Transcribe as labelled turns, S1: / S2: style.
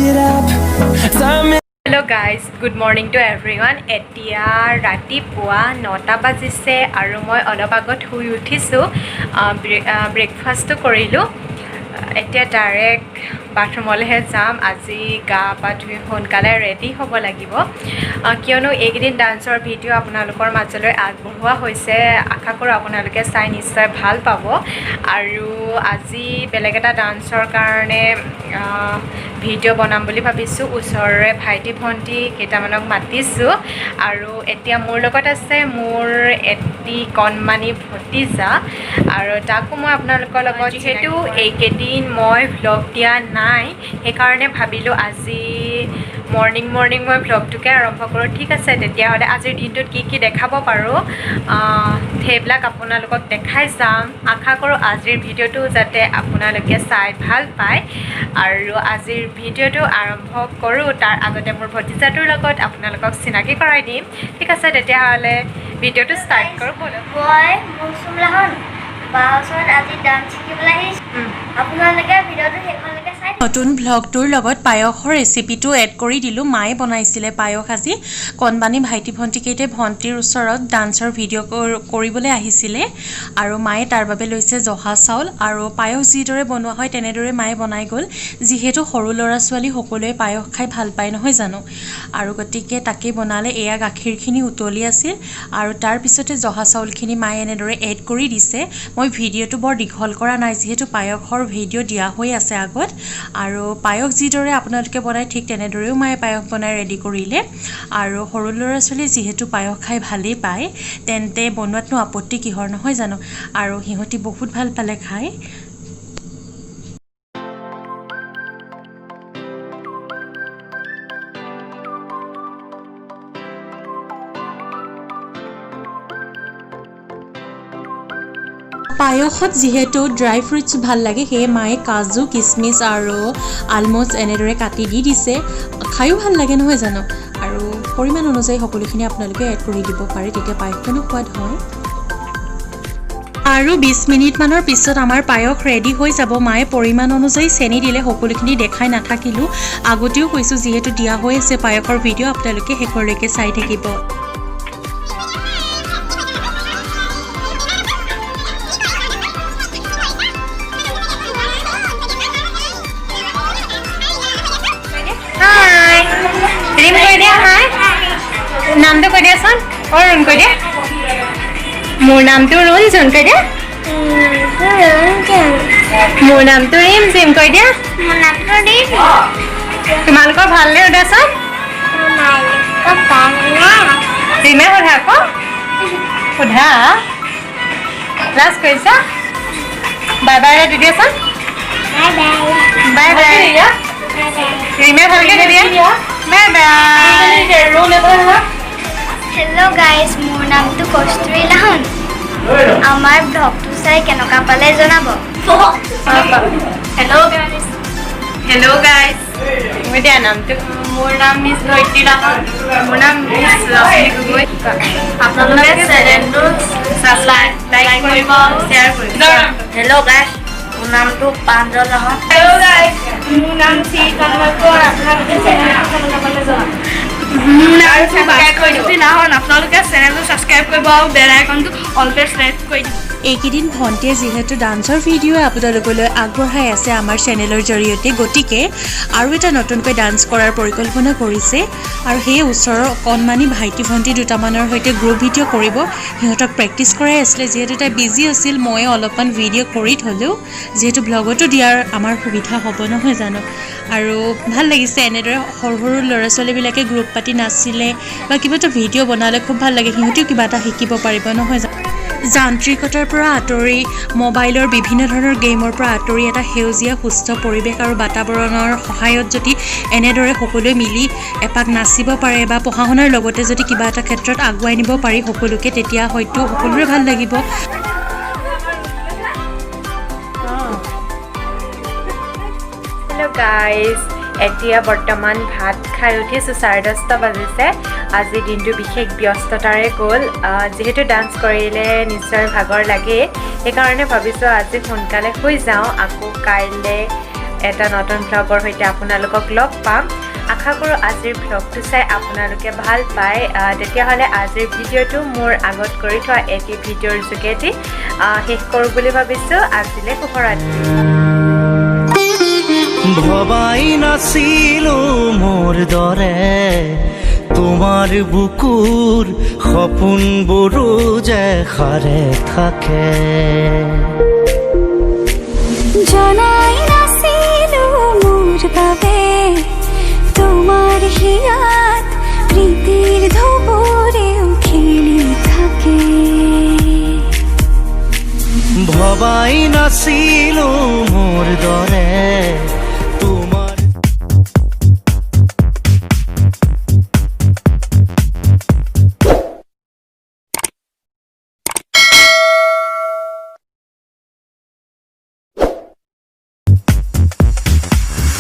S1: it up.
S2: Hello guys, good morning to everyone. এতিয়া ৰাতিপুৱা 9টা বাজিছে আৰু মই অলপ আগত শুই উঠিছো ব্ৰেকফাষ্টটো কৰিলো এতিয়া ডাইৰেক্ট বাথৰুমলৈহে যাম আজি গা পা ধুই সোনকালে ৰেডি হ'ব লাগিব কিয়নো এইকেইদিন ডান্সৰ ভিডিঅ' আপোনালোকৰ মাজলৈ আগবঢ়োৱা হৈছে আশা কৰোঁ আপোনালোকে চাই নিশ্চয় ভাল পাব আৰু আজি বেলেগ এটা ডান্সৰ কাৰণে ভিডিঅ' বনাম বুলি ভাবিছোঁ ওচৰৰে ভাইটি ভণ্টি কেইটামানক মাতিছোঁ আৰু এতিয়া মোৰ লগত আছে মোৰ এটি কণমানি ভতিজা আৰু তাকো মই আপোনালোকৰ লগত যিহেতু এইকেইদিন মই ভ্লগ দিয়া নাই সেইকাৰণে ভাবিলোঁ আজি মৰ্ণিং মই ভ্লগটোকে আৰম্ভ কৰোঁ ঠিক আছে তেতিয়াহ'লে আজিৰ দিনটোত কি দেখাব পাৰোঁ সেইবিলাক আপোনালোকক দেখাই যাম আশা কৰোঁ আজিৰ ভিডিঅ'টো যাতে আপোনালোকে চাই ভাল পায় আৰু আজিৰ ভিডিঅ'টো আৰম্ভ কৰোঁ তাৰ আগতে মোৰ ভতিজাটোৰ লগত আপোনালোকক চিনাকি কৰাই দিম ঠিক আছে তেতিয়াহ'লে ভিডিঅ'টো ষ্টাৰ্ট কৰোঁ
S3: মই মৌচুমলাহন বাওচত আজি ডান্স শিকিবলৈ আহিছোঁ আপোনালোকে ভিডিঅ'টো শেষলৈকে চাই
S4: নতুন ভ্লগটোৰ লগত পায়সৰ ৰেচিপিটো এড কৰি দিলোঁ মায়ে বনাইছিলে পায়স আজি কণমানি ভাইটি ভণ্টিকেইটাই ভণ্টিৰ ওচৰত ডান্সৰ ভিডিঅ' কৰিবলৈ আহিছিলে আৰু মায়ে তাৰ বাবে লৈছে জহা চাউল আৰু পায়স যিদৰে বনোৱা হয় তেনেদৰে মায়ে বনাই গ'ল যিহেতু সৰু ল'ৰা ছোৱালী সকলোৱে পায়স খাই ভাল পায় নহয় জানো আৰু গতিকে তাকে বনালে এয়া গাখীৰখিনি উতলি আছিল আৰু তাৰপিছতে জহা চাউলখিনি মায়ে এনেদৰে এড কৰি দিছে মই ভিডিঅ'টো বৰ দীঘল কৰা নাই যিহেতু পায়সৰ ভিডিঅ' দিয়া হৈ আছে আগত আৰু পায়স যিদৰে আপোনালোকে বনাই ঠিক তেনেদৰেও মায়ে পায়স বনাই ৰেডি কৰিলে আৰু সৰু ল'ৰা ছোৱালীয়ে যিহেতু পায়স খাই ভালেই পায় তেন্তে বনোৱাতনো আপত্তি কিহৰ নহয় জানো আৰু সিহঁতি বহুত ভাল পালে খাই পায়সত যিহেতু ড্ৰাই ফ্ৰুটছ ভাল লাগে সেয়ে মায়ে কাজু কিচমিচ আৰু আলমণ্ড এনেদৰে কাটি দি দিছে খায়ো ভাল লাগে নহয় জানো আৰু পৰিমাণ অনুযায়ী সকলোখিনি আপোনালোকে এড কৰি দিব পাৰে তেতিয়া পায়সকনো সোৱাদ হয় আৰু 20 মিনিটমানৰ পিছত আমাৰ পায়স ৰেডি হৈ যাব মায়ে পৰিমাণ অনুযায়ী চেনি দিলে সকলোখিনি দেখাই নাথাকিলোঁ আগতেও কৈছোঁ যিহেতু দিয়া হৈ আছে পায়সৰ ভিডিঅ' আপোনালোকে শেষলৈকে চাই থাকিব
S2: নামটো কৈ দিয়াচোন ৰুণ কৈ দিয়া মোৰ নামটো ৰুণজুন কৈ দিয়া মোৰ নামটো ৰিম জিম কৈ দিয়া তোমালোকৰ ভালনে সোধাচোন ৰিমে সোধা আকৌ সোধা ক্লাছ কৰিছা বাই বাই দি দিয়াচোন বাই বাই ৰিমে ভালকে কৈ দিয়া বাই বাই
S3: হেল্ল' গাইজ মোৰ নামটো কস্তুৰী লাহন আমাৰ ব্লগটো চাই কেনেকুৱা পালে জনাব
S2: হেল্ল' গাইজ মই দিয়া নামটো মোৰ নাম মিছ ধৈৰ্য্য লাহন মোৰ নাম মিছ লক্ষ্মী গগৈ আপোনালোকে চেনেলটো ছাবস্ক্ৰাইব লাইক কৰিব শ্বেয়াৰ কৰিব
S3: হেল্ল' গাইজ মোৰ নামটো প্ৰাঞ্জল লাহন
S2: হেল্ল' গাইজ মোৰ নাম শ্ৰী কমলকৰ আপোনালোকে চেনেলটো কেনেকুৱা পালে জনাব আপোনালোকে চেনেলটো ছাবস্ক্ৰাইব কৰিব আৰু বেল আইকনটো অলৱেজ প্ৰেছ কৰি দিব
S4: এইকেইদিন ভণ্টিয়ে যিহেতু ডান্সৰ ভিডিঅ' আপোনালোকলৈ আগবঢ়াই আছে আমাৰ চেনেলৰ জৰিয়তে গতিকে আৰু এটা নতুনকৈ ডান্স কৰাৰ পৰিকল্পনা কৰিছে আৰু সেই ওচৰৰ কণমানি ভাইটি ভণ্টি দুটামানৰ সৈতে গ্ৰুপ ভিডিঅ' কৰিব সিহঁতক প্ৰেক্টিছ কৰাই আছিলে যিহেতু তাই বিজি আছিল মই অলপমান ভিডিঅ' কৰি থ'লেও যিহেতু ব্লগতো দিয়াৰ আমাৰ সুবিধা হ'ব নহয় জানো আৰু ভাল লাগিছে এনেদৰে সৰু সৰু ল'ৰা ছোৱালীবিলাকে গ্ৰুপ পাতি নাচিলে বা কিবা এটা ভিডিঅ' বনালে খুব ভাল লাগে সিহঁতেও কিবা এটা শিকিব পাৰিব নহয় জানো যান্ত্ৰিকতাৰ পৰা আঁতৰি মোবাইলৰ বিভিন্ন ধৰণৰ গেমৰ পৰা আঁতৰি এটা সেউজীয়া সুস্থ পৰিৱেশ আৰু বাতাবৰণৰ সহায়ত যদি এনেদৰে সকলোৱে মিলি এপাক নাচিব পাৰে বা পঢ়া শুনাৰ লগতে যদি কিবা এটা ক্ষেত্ৰত আগুৱাই নিব পাৰি সকলোকে তেতিয়া হয়তো সকলোৰে ভাল লাগিব
S2: হেল্ল' গাইজ এতিয়া বৰ্তমান ভাত খাই উঠিছোঁ 10:30 বাজিছে আজি দিনটো বিশেষ ব্যস্ততাৰে গ'ল যেহেতু ডান্স কৰিলে নিশ্চয় ভাগৰ লাগে সেইকাৰণে ভাবিছোঁ আজি সোনকালে শুই যাওঁ আকৌ কাইলৈ এটা নতুন ভ্লগৰ সৈতে আপোনালোকক লগ পাম আশা কৰোঁ আজিৰ ভ্লগটো চাই আপোনালোকে ভাল পায় তেতিয়াহ'লে আজিৰ ভিডিঅ'টো মোৰ আগত কৰি থোৱা এটি ভিডিঅ'ৰ যোগেদি শেষ কৰোঁ বুলি ভাবিছোঁ আজিলৈ শুভৰাত্ৰি
S1: ভবাই নাছিলো মোৰ দৰে তোমাৰ বুকুৰ সপোনবোৰো যে সাৰে থাকে
S5: জনাই নাছিলো মোৰ বাবে তোমাৰ হিয়াত প্ৰীতিৰ ধুবুৰেও খেলি থাকে
S1: ভবাই নাছিলো মোৰ দৰে